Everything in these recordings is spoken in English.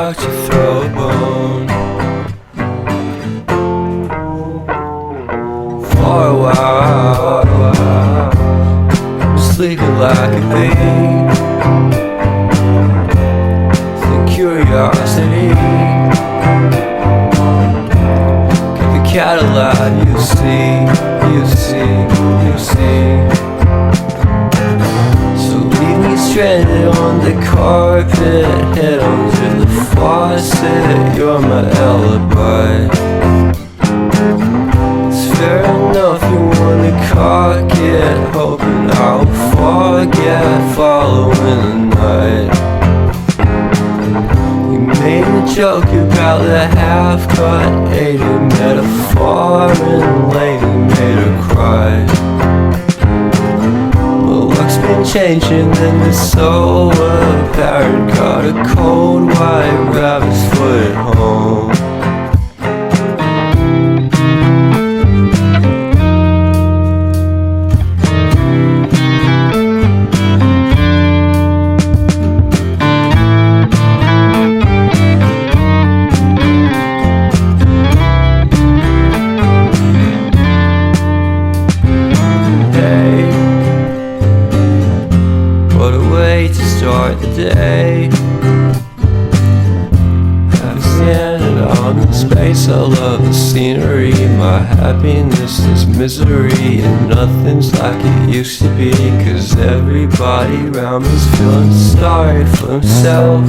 about to throw a bone. For a while, I'm sleeping like a bee. The curiosity keep the cat alive. You see. So leave me stranded on the carpet, head onto the faucet. You're my alibi. It's fair enough you wanna cock it, hoping I'll forget following the night. You made a joke about the half-cut, ate a metaphor and lady made her cry. My luck's been changing and it's so apparent. Got a cold white rabbit's foot at home. To start the day, I've standing on the space. I love the scenery. My happiness is misery, and nothing's like it used to be. Cause everybody around me's feeling sorry for himself.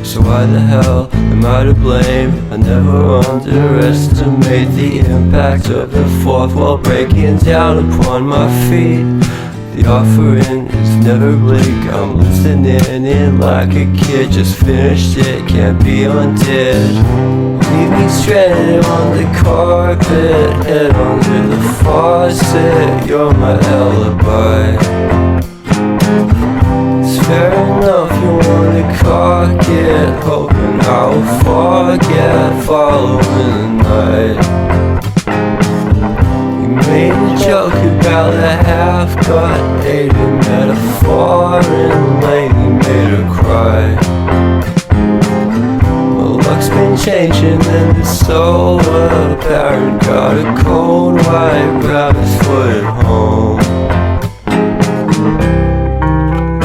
So why the hell am I to blame? I never underestimate the impact of the fourth wall breaking down upon my feet. The offering is never bleak. I'm listening in like a kid. Just finished it, can't be undid. Leave me stranded on the carpet, head onto the faucet. You're my alibi. It's fair enough you wanna cock it, hoping I'll forget following the night. Made a joke about the half-cut, ate a metaphor and lady made her cry. My luck's been changing and it's so apparent. Got a cold white rabbit